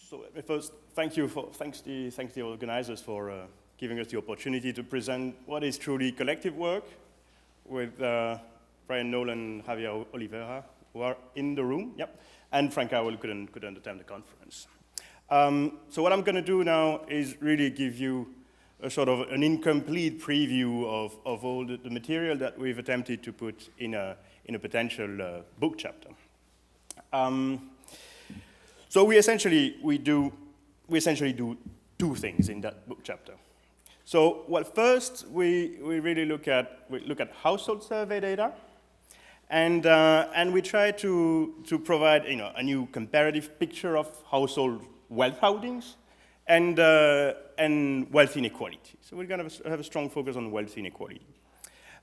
So first, thanks the organizers for giving us the opportunity to present what is truly collective work with Brian, Nolan, Javier Olivera, who are in the room, yep, and Frank Cowell couldn't attend the conference. So what I'm going to do now is really give you a sort of an incomplete preview of all the material that we've attempted to put in a potential book chapter. So we essentially do two things in that book chapter. So, well, first we really look at household survey data, and we try to provide a new comparative picture of household wealth holdings and wealth inequality. So we're going to have a strong focus on wealth inequality.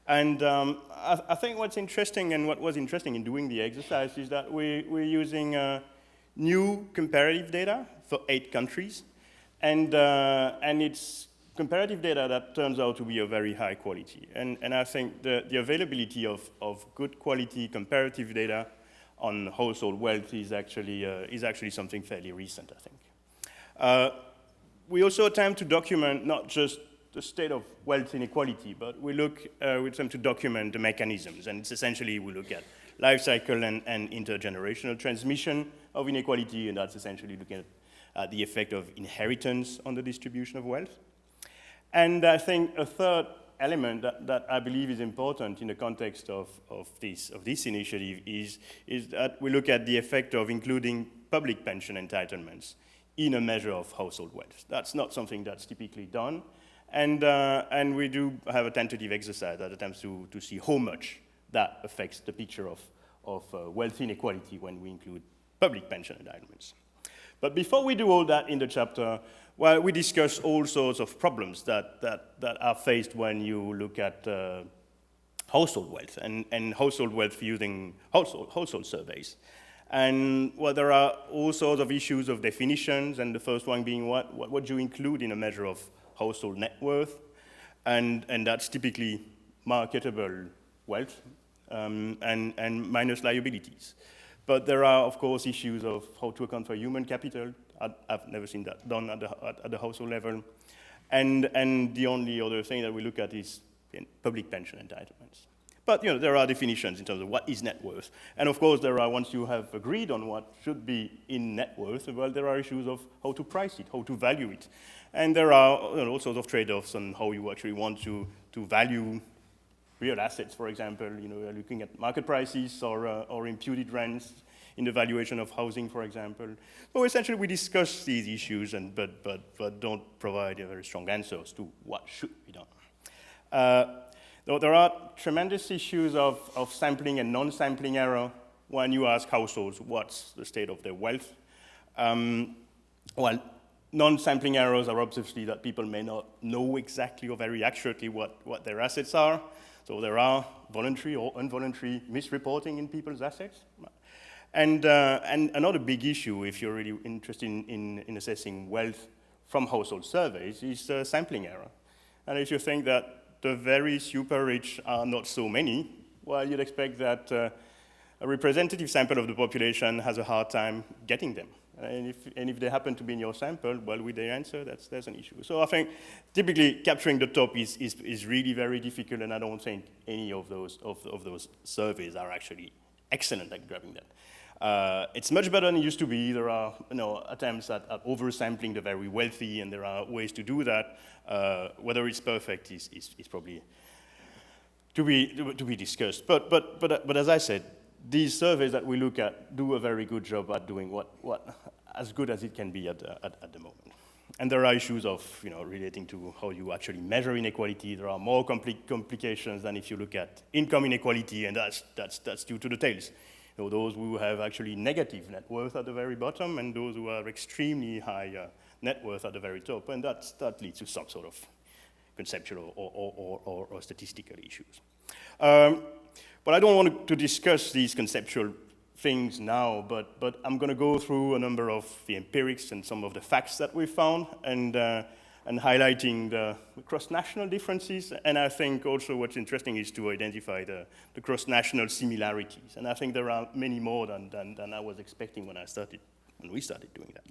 And I think what's interesting and what was interesting in doing the exercise is that we're using new comparative data for 8 countries, and it's comparative data that turns out to be of very high quality. And I think the availability of good quality comparative data on household wealth is actually something fairly recent, I think. We also attempt to document not just the state of wealth inequality, but we attempt to document the mechanisms, and it's essentially we look at life cycle and intergenerational transmission of inequality, and that's essentially looking at the effect of inheritance on the distribution of wealth. And I think a third element that I believe is important in the context of this initiative is that we look at the effect of including public pension entitlements in a measure of household wealth. That's not something that's typically done, and we do have a tentative exercise that attempts to see how much that affects the picture of wealth inequality when we include public pension entitlements. But before we do all that in the chapter, well, we discuss all sorts of problems that are faced when you look at household wealth and household wealth using household surveys. And well, there are all sorts of issues of definitions, and the first one being what you include in a measure of household net worth, and that's typically marketable wealth and minus liabilities. But there are, of course, issues of how to account for human capital. I've never seen that done at the household level. And the only other thing that we look at is public pension entitlements. But there are definitions in terms of what is net worth. And of course, once you have agreed on what should be in net worth, well, there are issues of how to price it, how to value it. And there are all sorts of trade-offs on how you actually want to value real assets, for example. You're looking at market prices or imputed rents in the valuation of housing, for example. So essentially, we discuss these issues, but don't provide very strong answers to what should be done. There are tremendous issues of sampling and non-sampling error when you ask households what's the state of their wealth. Well, non-sampling errors are obviously that people may not know exactly or very accurately what their assets are. So there are voluntary or involuntary misreporting in people's assets. And another big issue, if you're really interested in assessing wealth from household surveys, is sampling error. And if you think that the very super rich are not so many, well, you'd expect that a representative sample of the population has a hard time getting them. And if they happen to be in your sample, well, with their answer, that's an issue. So I think typically capturing the top is really very difficult, and I don't think any of those surveys are actually excellent at grabbing that. It's much better than it used to be. There are attempts at oversampling the very wealthy, and there are ways to do that. Whether it's perfect is probably to be discussed. But as I said, these surveys that we look at do a very good job at doing what as good as it can be at the moment. And there are issues of relating to how you actually measure inequality. There are more complications than if you look at income inequality, and that's due to the tails. Those who have actually negative net worth at the very bottom, and those who are extremely high net worth at the very top, and that leads to some sort of conceptual or statistical issues. But I don't want to discuss these conceptual things now, but I'm going to go through a number of the empirics and some of the facts that we found, and highlighting the cross-national differences. And I think also what's interesting is to identify the cross-national similarities. And I think there are many more than I was expecting when we started doing that.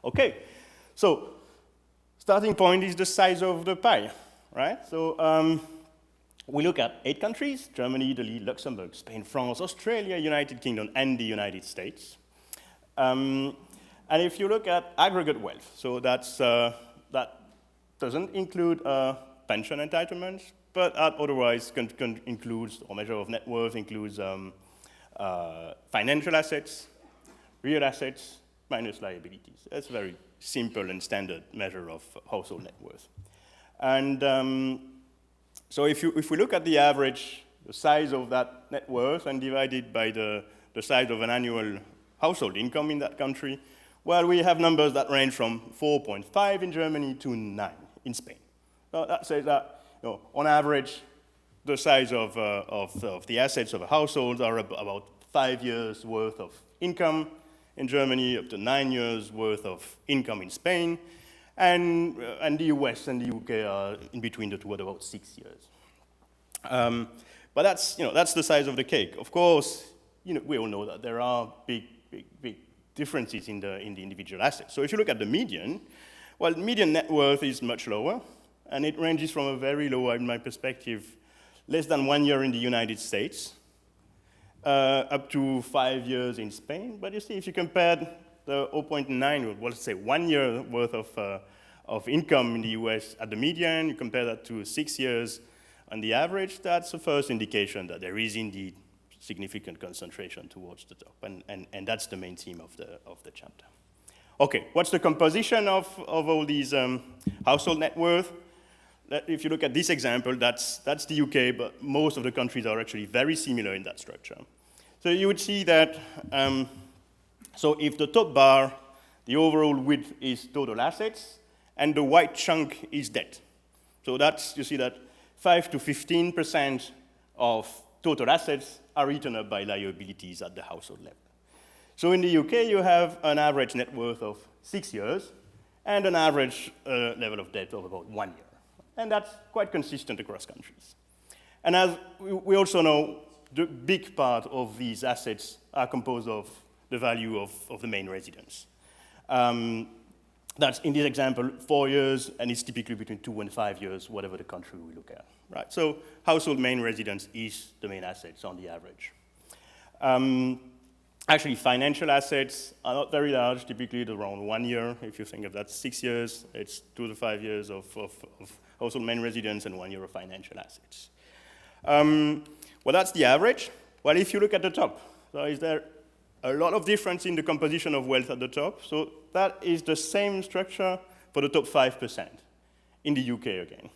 Okay, so starting point is the size of the pie, right? So we look at 8 countries: Germany, Italy, Luxembourg, Spain, France, Australia, United Kingdom, and the United States. And if you look at aggregate wealth, so that doesn't include pension entitlements, but otherwise includes, or measure of net worth includes financial assets, real assets, minus liabilities. That's a very simple and standard measure of household net worth. And so if we look at the average, the size of that net worth, and divide it by the size of an annual household income in that country, well, we have numbers that range from 4.5 in Germany to 9 in Spain. So that says that, on average, the size of the assets of a household are about 5 years worth of income in Germany, up to 9 years worth of income in Spain, and the US and the UK are in between the two at about 6 years. But that's the size of the cake. Of course, we all know that there are big differences in the individual assets. So if you look at the median, well, median net worth is much lower, and it ranges from a very low, in my perspective, less than 1 year in the United States, up to 5 years in Spain. But you see, if you compare the 0.9, well, let's say 1 year worth of income in the US at the median, you compare that to 6 years on the average, that's the first indication that there is indeed significant concentration towards the top, and that's the main theme of the chapter. Okay, what's the composition of all these household net worth? If you look at this example, that's the UK, but most of the countries are actually very similar in that structure. So you would see that, so if the top bar, the overall width is total assets, and the white chunk is debt. So you see that 5 to 15% of total assets are eaten up by liabilities at the household level. So in the UK, you have an average net worth of 6 years, and an average level of debt of about 1 year. And that's quite consistent across countries. And as we also know, the big part of these assets are composed of the value of the main residence. That's, in this example, 4 years, and it's typically between 2 and 5 years, whatever the country we look at. Right? So household main residence is the main assets on the average. Actually, financial assets are not very large, typically around 1 year. If you think of that, 6 years, it's 2 to 5 years of household main residence and 1 year of financial assets. Well, that's the average. Well, if you look at the top, so is there a lot of difference in the composition of wealth at the top? So that is the same structure for the top 5% in the UK again.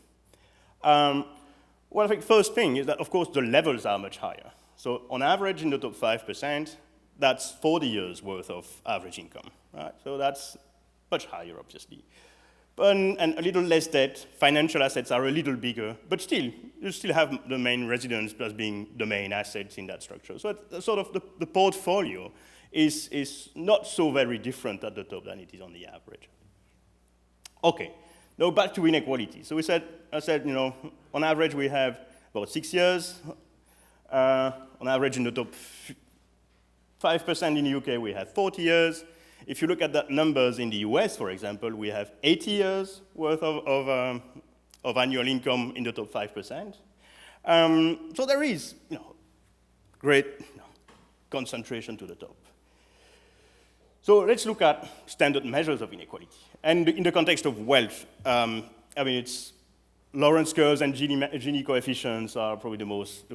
Well, I think first thing is that, of course, the levels are much higher. So on average, in the top 5%, that's 40 years worth of average income. Right? So that's much higher, obviously. And a little less debt, financial assets are a little bigger, but still, you still have the main residence as being the main assets in that structure. So it's sort of the portfolio is not so very different at the top than it is on the average. Okay, now back to inequality. So I said, on average we have about 6 years. On average in the top 5% in the UK we have 40 years. If you look at the numbers in the US, for example, we have 80 years worth of annual income in the top 5%. So there is great concentration to the top. So let's look at standard measures of inequality. And in the context of wealth, it's Lawrence curves and Gini coefficients are probably the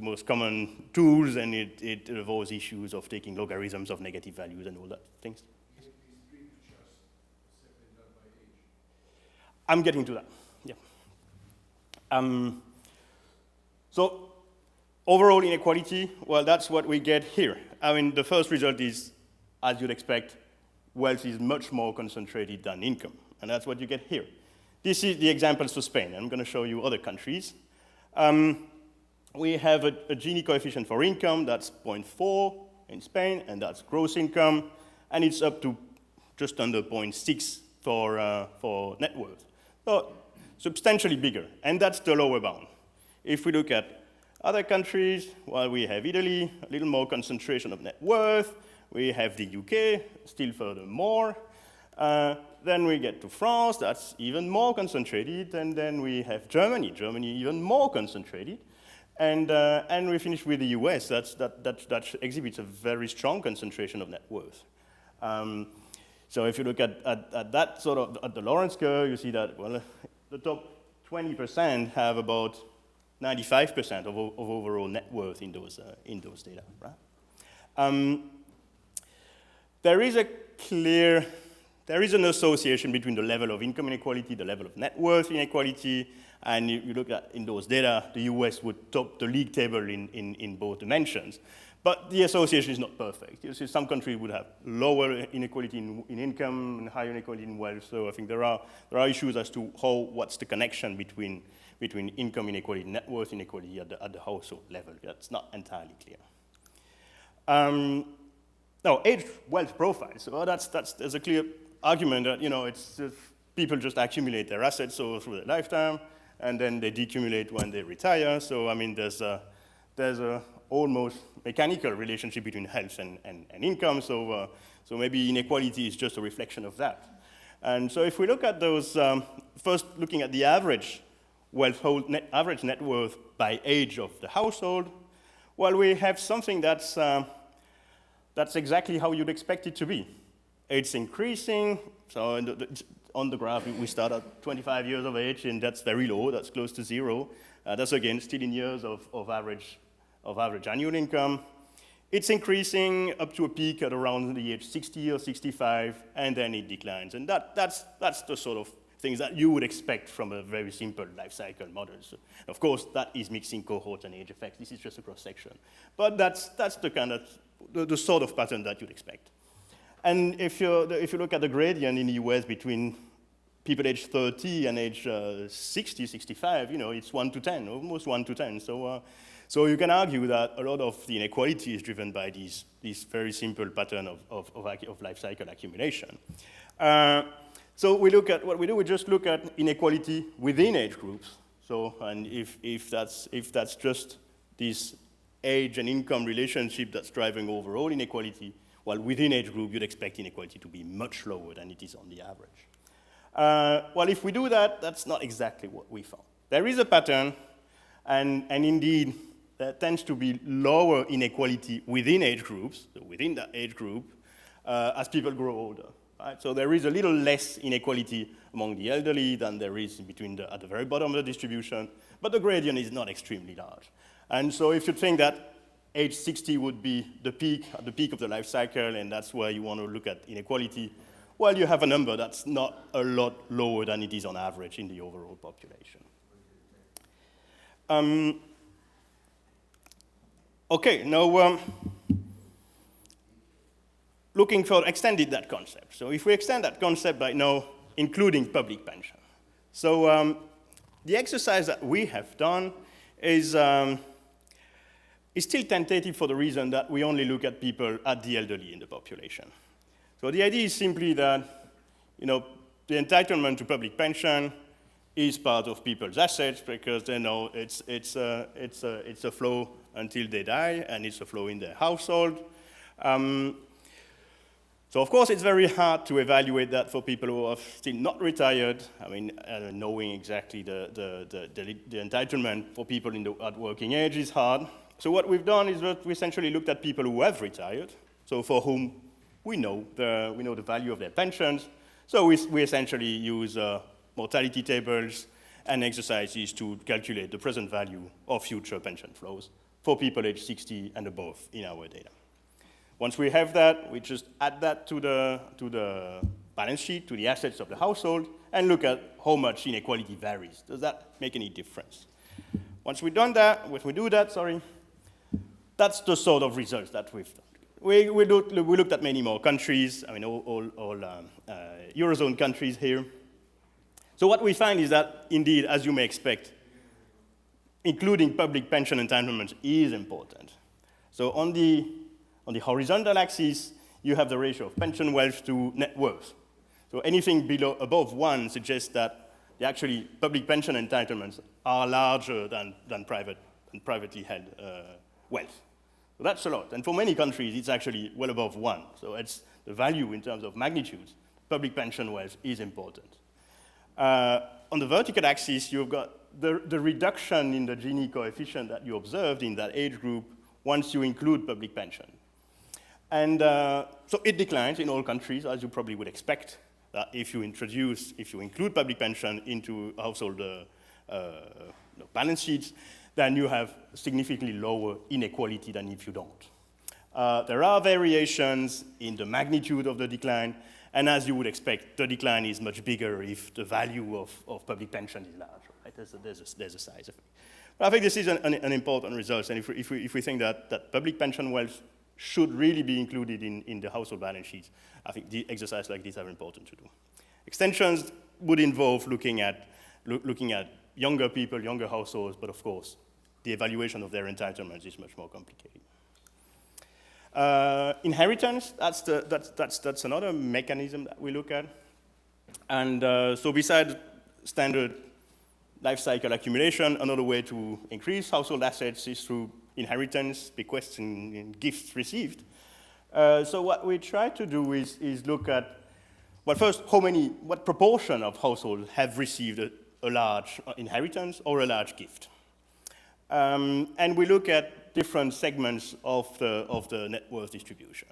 most common tools, and it involves issues of taking logarithms of negative values and all that things. I'm getting to that, yeah. So overall inequality, well, that's what we get here. The first result is, as you'd expect, wealth is much more concentrated than income, and that's what you get here. This is the examples for Spain. I'm going to show you other countries. We have a Gini coefficient for income, that's 0.4 in Spain, and that's gross income, and it's up to just under 0.6 for net worth. So substantially bigger, and that's the lower bound. If we look at other countries, well, we have Italy, a little more concentration of net worth. We have the UK, still further more. Then we get to France, that's even more concentrated, and then we have Germany, even more concentrated. And we finish with the US, that exhibits a very strong concentration of net worth. So if you look at that sort of, at the Lawrence curve, you see that, well, the top 20% have about 95% of overall net worth in those data, right? There is an association between the level of income inequality, the level of net worth inequality, and you look at in those data, the US would top the league table in both dimensions. But the association is not perfect. You see, some countries would have lower inequality in income and higher inequality in wealth. So I think there are issues as to what's the connection between income inequality and net worth inequality at the household level. That's not entirely clear. Now, age wealth profile. So there's a clear argument that, you know, it's just people just accumulate their assets through their lifetime, and then they decumulate when they retire. So I mean, there's a almost mechanical relationship between health and income. So maybe inequality is just a reflection of that. And so if we look at those, first looking at the average average net worth by age of the household, well, we have something that's exactly how you'd expect it to be. It's increasing. So on the graph, we start at 25 years of age, and that's very low. That's close to zero. That's, again, still in years of average annual income. It's increasing up to a peak at around the age 60 or 65, and then it declines. And that's the sort of things that you would expect from a very simple life cycle model. So, of course, that is mixing cohort and age effects. This is just a cross-section. But that's the kind of the sort of pattern that you'd expect. And if you look at the gradient in the US between people age 30 and age 60, 65, you know, it's 1 to 10, almost 1 to 10. So you can argue that a lot of the inequality is driven by this very simple pattern of life cycle accumulation. So what we do, we just look at inequality within age groups. So, and if that's just this age and income relationship that's driving overall inequality, well, within age group, you'd expect inequality to be much lower than it is on the average. Well, if we do that, that's not exactly what we found. There is a pattern, and indeed, there tends to be lower inequality within age groups, so within that age group, as people grow older. Right? So there is a little less inequality among the elderly than there is at the very bottom of the distribution, but the gradient is not extremely large. And so if you think that age 60 would be the peak, at the peak of the life cycle, and that's where you want to look at inequality, well, you have a number that's not a lot lower than it is on average in the overall population. Okay, now looking for extended that concept. So if we extend that concept by now including public pension. So the exercise that we have done is still tentative for the reason that we only look at people at the elderly in the population. So the idea is simply that, you know, the entitlement to public pension is part of people's assets because they know it's a flow until they die, and it's a flow in their household. So of course, it's very hard to evaluate that for people who are still not retired. I mean, knowing exactly the entitlement for people at working age is hard. So what we've done is that we essentially looked at people who have retired, so for whom we know the value of their pensions. So we essentially use mortality tables and exercises to calculate the present value of future pension flows for people age 60 and above in our data. Once we have that, we just add that to the balance sheet, to the assets of the household, and look at how much inequality varies. Does that make any difference? Once we've done that, that's the sort of results that we've done. We looked at many more countries, I mean, all Eurozone countries here. So what we find is that, indeed, as you may expect, including public pension entitlements is important. So on the horizontal axis, you have the ratio of pension wealth to net worth. So anything above 1 suggests that actually public pension entitlements are larger than privately held wealth. So that's a lot. And for many countries, it's actually well above 1. So it's the value in terms of magnitudes. public pension wealth is important. On the vertical axis, you've got the reduction in the Gini coefficient that you observed in that age group once you include public pension. And so it declines in all countries, as you probably would expect. If you include public pension into household balance sheets, then you have significantly lower inequality than if you don't. There are variations in the magnitude of the decline, and as you would expect, the decline is much bigger if the value of public pension is larger. Right? There's a size effect. But I think this is an important result, and if we think that public pension wealth should really be included in the household balance sheets, I think the exercise like these are important to do. Extensions would involve looking at younger people, younger households, but of course, the evaluation of their entitlements is much more complicated. Inheritance, that's another mechanism that we look at. And so besides standard life cycle accumulation, another way to increase household assets is through inheritance, bequests, and gifts received. So what we try to do is look at, well, first, what proportion of households have received a large inheritance or a large gift. And we look at different segments of the net worth distribution.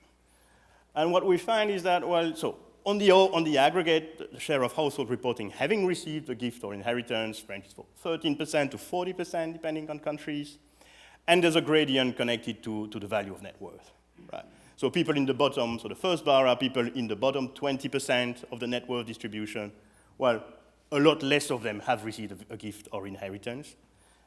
And what we find is that, well, so on the aggregate, the share of household reporting having received a gift or inheritance ranges from 13% to 40%, depending on countries. And there's a gradient connected to the value of net worth, right? So people in the bottom, so the first bar are people in the bottom 20% of the net worth distribution. Well, a lot less of them have received a gift or inheritance.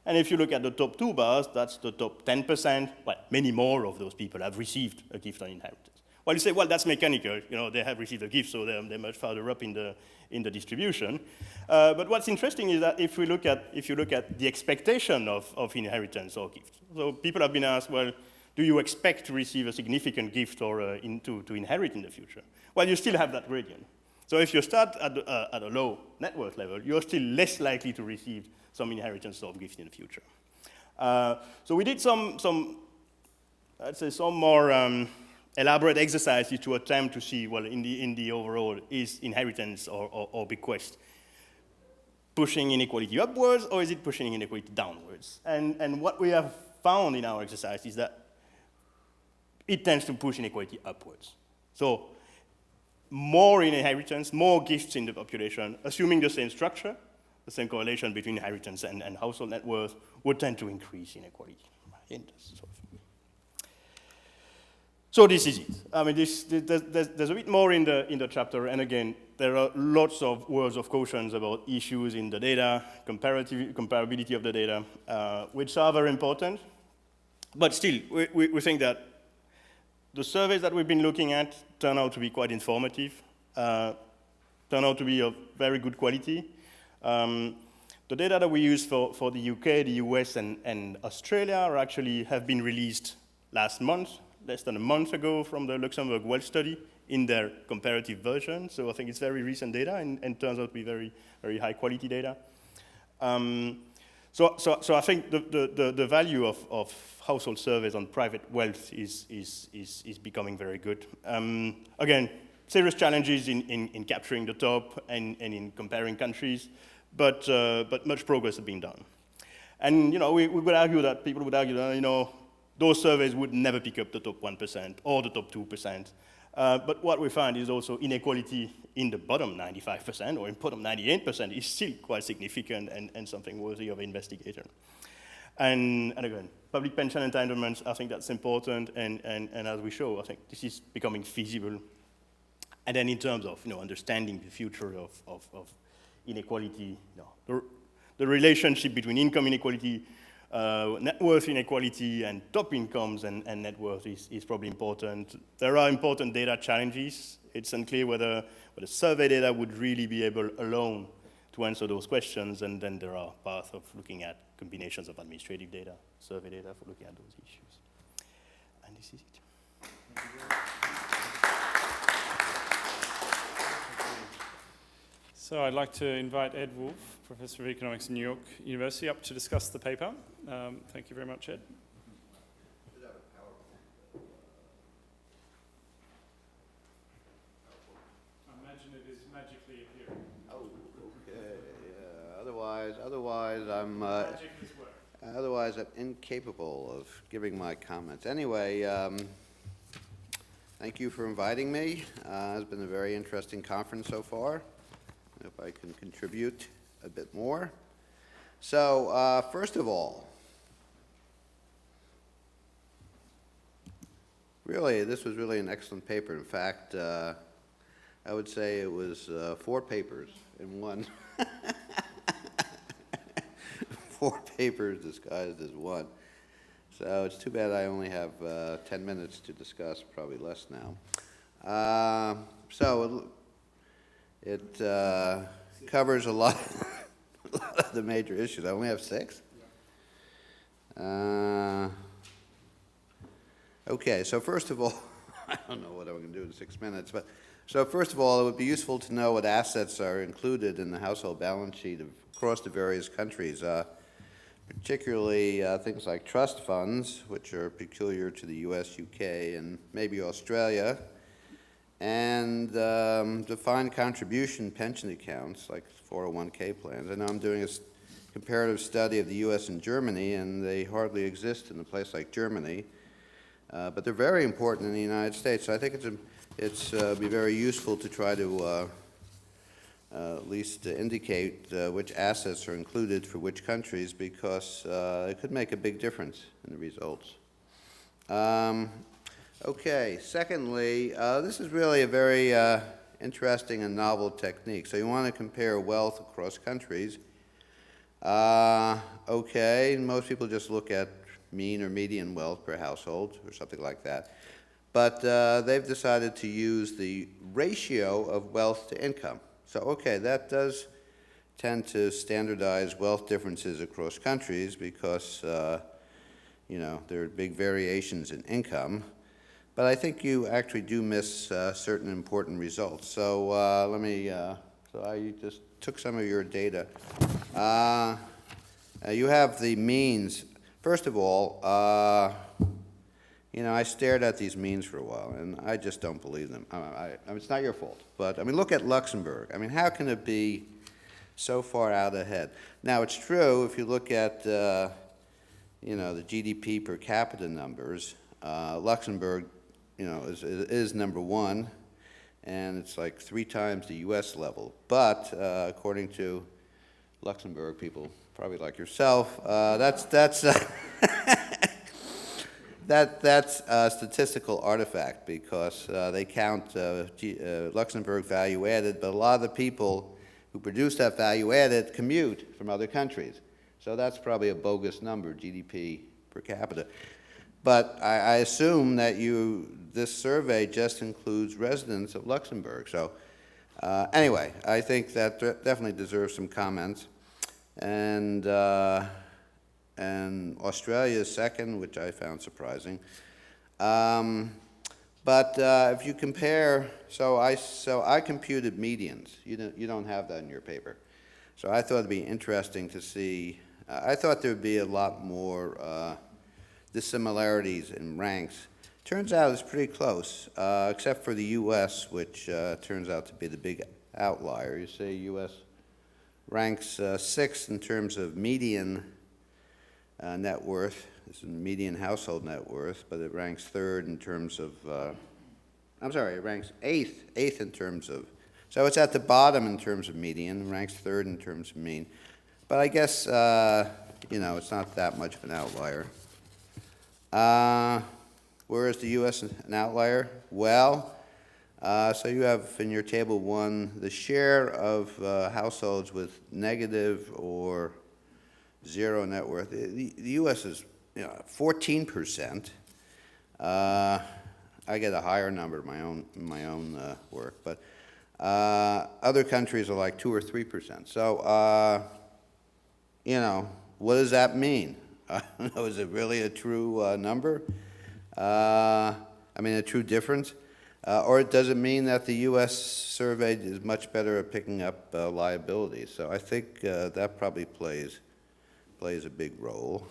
And if you look at the top two bars, that's the top 10%. Well, many more of those people have received a gift or inheritance. Well, you say, well, that's mechanical. You know, they have received a gift, so they're much farther up in the distribution. But what's interesting is that if you look at the expectation of inheritance or gift, so people have been asked, well, do you expect to receive a significant gift or to inherit in the future? Well, you still have that gradient. So if you start at a low net worth level, you're still less likely to receive some inheritance or gift in the future. So we did some more elaborate exercises to attempt to see, well, in the overall, is inheritance or bequest pushing inequality upwards, or is it pushing inequality downwards? And what we have found in our exercise is that it tends to push inequality upwards. So more inheritance, more gifts in the population, assuming the same structure, the same correlation between inheritance and household net worth, would tend to increase inequality. So this is it. I mean, there's a bit more in the chapter, and again, there are lots of words of cautions about issues in the data, comparability of the data, which are very important. But still, we think that the surveys that we've been looking at turn out to be quite informative, turn out to be of very good quality. The data that we use for the UK, the US, and Australia have been released last month, less than a month ago, from the Luxembourg Wealth Study in their comparative version. So I think it's very recent data and turns out to be very, very high quality data. So I think the value of household surveys on private wealth is becoming very good. Again, serious challenges in capturing the top and in comparing countries, but much progress has been done. And people would argue that those surveys would never pick up the top 1% or the top 2%. But what we find is also inequality in the bottom 95% or in bottom 98% is still quite significant and something worthy of investigation. And again, public pension entitlements, I think that's important, and as we show, I think this is becoming feasible. And then in terms of understanding the future of inequality, the relationship between income inequality, net worth inequality, and top incomes and net worth is probably important. There are important data challenges. It's unclear whether survey data would really be able alone to answer those questions, and then there are paths of looking at combinations of administrative data, survey data for looking at those issues. And this is it. So I'd like to invite Ed Wolfe, Professor of Economics at New York University, up to discuss the paper. Thank you very much, Ed. I'm imagine it is magically appearing. Oh, okay. Yeah. Otherwise, I'm. Magic is work. Otherwise, I'm incapable of giving my comments. Anyway, thank you for inviting me. It's been a very interesting conference so far. I hope I can contribute a bit more. So, first of all, really, this was really an excellent paper. In fact, I would say it was 4 papers in one. 4 papers disguised as one. So it's too bad I only have 10 minutes to discuss, probably less now. So it covers a lot of the major issues. I only have 6? Okay, so first of all, I don't know what I'm going to do in 6 minutes, but so first of all, it would be useful to know what assets are included in the household balance sheet across the various countries, particularly things like trust funds, which are peculiar to the US, UK, and maybe Australia, and defined contribution pension accounts like 401k plans. I know I'm doing a comparative study of the US and Germany, and they hardly exist in a place like Germany. But they're very important in the United States. So I think it's be very useful to try to at least indicate which assets are included for which countries, because it could make a big difference in the results. Okay, secondly, this is really a very interesting and novel technique. So you want to compare wealth across countries. Okay, most people just look at mean or median wealth per household or something like that. But they've decided to use the ratio of wealth to income. So, okay, that does tend to standardize wealth differences across countries because, you know, there are big variations in income. But I think you actually do miss certain important results. So let me, so I just took some of your data. You have the means. First of all, you know, I stared at these means for a while, and I just don't believe them. I mean, it's not your fault, but I mean, look at Luxembourg. I mean, how can it be so far out ahead? Now, it's true if you look at, you know, the GDP per capita numbers. Luxembourg, you know, is number 1, and it's like 3 times the U.S. level. But according to Luxembourg people, probably like yourself, that's that's a statistical artifact, because they count Luxembourg value added, but a lot of the people who produce that value added commute from other countries. So that's probably a bogus number, GDP per capita. But I assume that this survey just includes residents of Luxembourg. So anyway, I think that definitely deserves some comments. And Australia is second, which I found surprising. But if you compare, so I computed medians. You don't have that in your paper. So I thought it'd be interesting to see. I thought there would be a lot more dissimilarities in ranks. Turns out it's pretty close, except for the U.S., which turns out to be the big outlier. You see, U.S. ranks 6th in terms of median net worth. This is median household net worth, but it ranks 3rd in terms of, I'm sorry, it ranks 8th in terms of, so it's at the bottom in terms of median, ranks 3rd in terms of mean. But I guess, you know, it's not that much of an outlier. Where is the U.S. an outlier? Well, so you have in your table 1 the share of households with negative or 0 net worth. The U.S. is 14%. I get a higher number in my own work, but other countries are like 2 or 3%. So you know, what does that mean? I don't know. Is it really a true number? I mean, a true difference? Or does it mean that the U.S. survey is much better at picking up liabilities? So I think that probably plays a big role.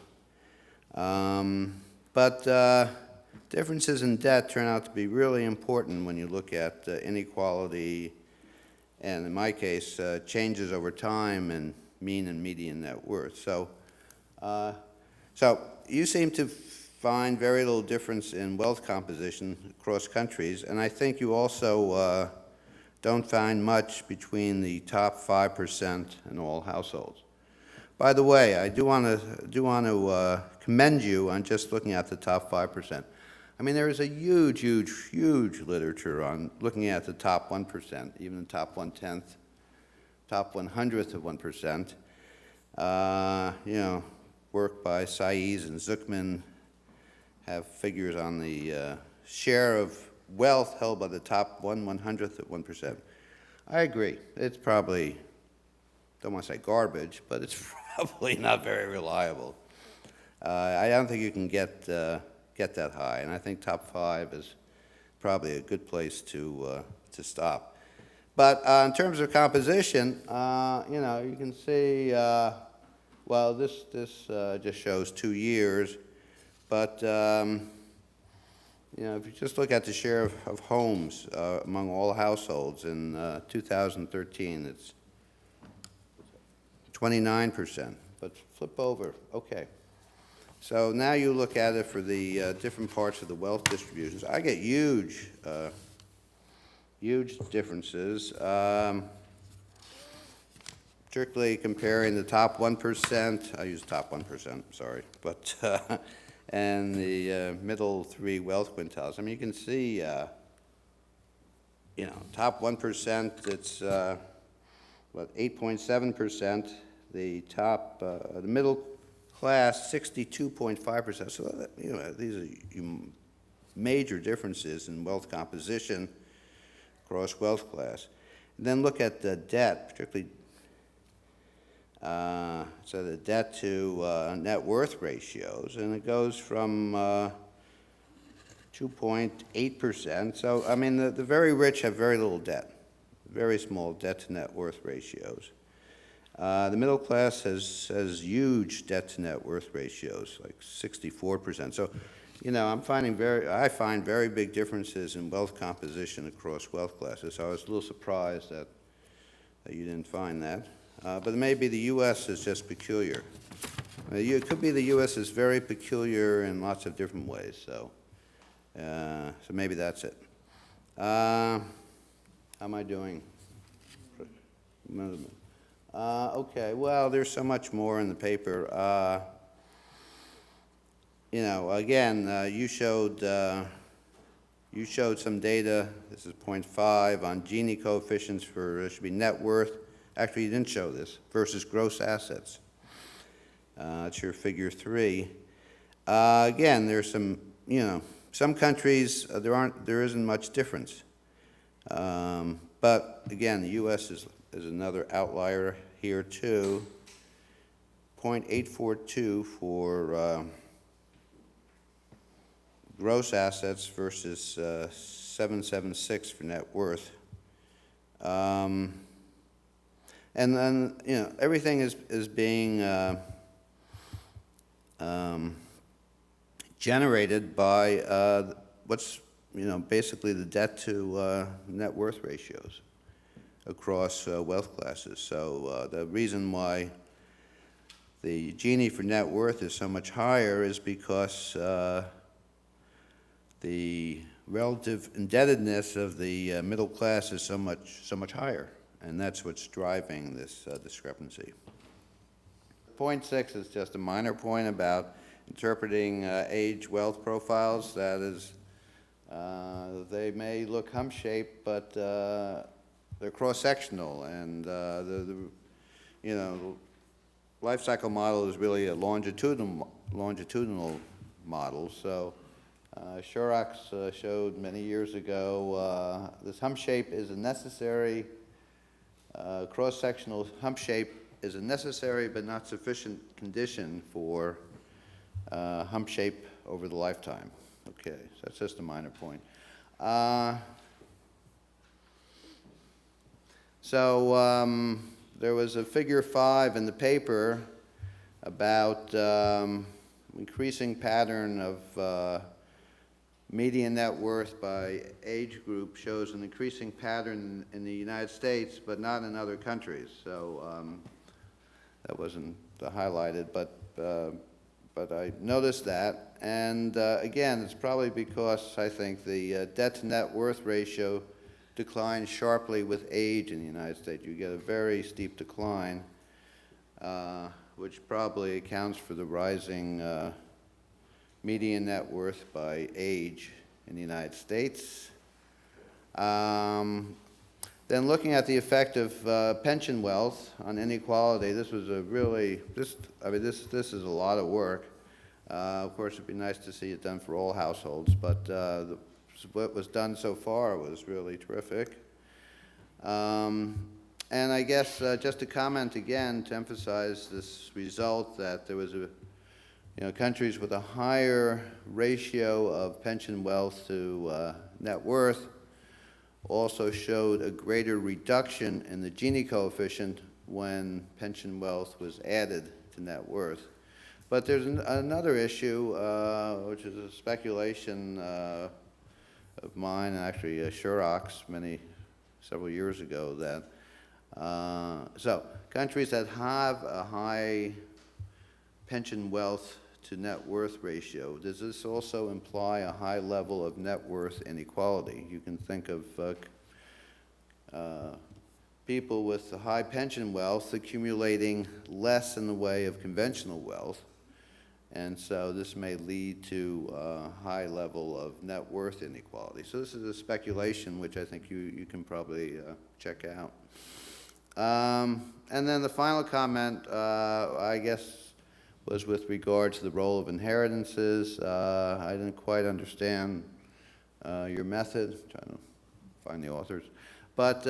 But differences in debt turn out to be really important when you look at inequality and in my case, changes over time in mean and median net worth. So you seem to find very little difference in wealth composition across countries, and I think you also don't find much between the top 5% in all households. By the way, I do want to commend you on just looking at the top 5%. I mean, there is a huge, huge, huge literature on looking at the top 1%, even the top 1/10, top 100th of 1%. Work by Saiz and Zuckman have figures on the share of wealth held by the top 1/100th of 1%. I agree. It's probably, don't want to say garbage, but it's probably not very reliable. I don't think you can get that high, and I think top 5 is probably a good place to stop. But in terms of composition, you can see, well, this just shows 2 years, but if you just look at the share of homes among all households in 2013, it's 29%. But flip over, okay. So now you look at it for the different parts of the wealth distributions. I get huge differences. Particularly comparing the top 1%, I use top 1%, sorry, but and the middle 3 wealth quintiles. I mean, you can see, top 1%, it's 8.7%. The top, the middle class, 62.5%. So these are major differences in wealth composition across wealth class. And then look at the debt, particularly. So the debt to net worth ratios, and it goes from 2.8%. So, I mean, the very rich have very little debt, very small debt to net worth ratios. The middle class has huge debt to net worth ratios, like 64%. So, I find very big differences in wealth composition across wealth classes. So I was a little surprised that you didn't find that. But maybe the U.S. is just peculiar. It could be the U.S. is very peculiar in lots of different ways. So maybe that's it. How am I doing? Okay. Well, there's so much more in the paper. Again, you showed some data. This is 0.5 on Gini coefficients for should be net worth. Actually, you didn't show this, versus gross assets. It's your figure 3. Again, there's some countries, there isn't much difference. But again, the U.S. is another outlier here too. 0.842 for gross assets versus 776 for net worth. And then, everything is being generated by what's, basically the debt to net worth ratios across wealth classes. So the reason why the Gini for net worth is so much higher is because the relative indebtedness of the middle class is so much higher. And that's what's driving this discrepancy. Point 6 is just a minor point about interpreting age wealth profiles. That is, they may look hump-shaped, but they're cross-sectional, and the life cycle model is really a longitudinal model. So Shorrock's showed many years ago this hump shape is a necessary. Cross-sectional hump shape is a necessary but not sufficient condition for hump shape over the lifetime. Okay, so that's just a minor point. There was a figure 5 in the paper about increasing pattern of median net worth by age group shows an increasing pattern in the United States, but not in other countries. So that wasn't highlighted, but I noticed that. And again, it's probably because I think the debt to net worth ratio declines sharply with age in the United States. You get a very steep decline, which probably accounts for the rising median net worth by age in the United States. Then looking at the effect of pension wealth on inequality, this was a really, this is a lot of work. Of course, it'd be nice to see it done for all households, but what was done so far was really terrific. And I guess just to comment again, to emphasize this result, that there was countries with a higher ratio of pension wealth to net worth also showed a greater reduction in the Gini coefficient when pension wealth was added to net worth. But there's another issue, which is a speculation of mine, and actually Schirach's several years ago, that so countries that have a high pension wealth to net worth ratio, does this also imply a high level of net worth inequality? You can think of people with high pension wealth accumulating less in the way of conventional wealth, and so this may lead to a high level of net worth inequality. So this is a speculation which I think you can probably check out. And then the final comment, I guess, was with regard to the role of inheritances. I didn't quite understand your method. I'm trying to find the authors. But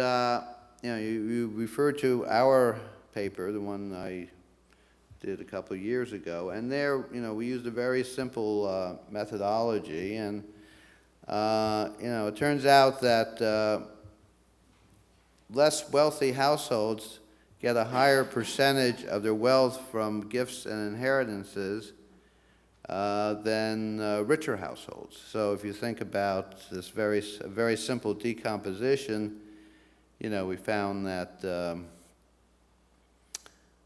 you referred to our paper, the one I did a couple of years ago, and there, we used a very simple methodology, and it turns out that less wealthy households get a higher percentage of their wealth from gifts and inheritances than richer households. So if you think about this very simple decomposition, we found that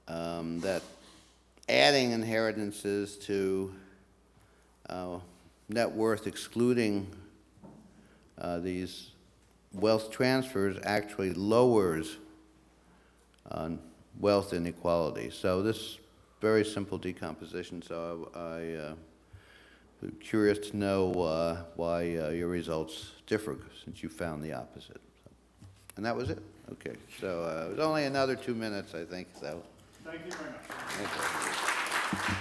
that adding inheritances to net worth, excluding these wealth transfers, actually lowers wealth inequality. So this very simple decomposition, so I'm curious to know why your results differ, since you found the opposite. And that was it? Okay, so it was only another 2 minutes, I think, so. Thank you very much. Thank you.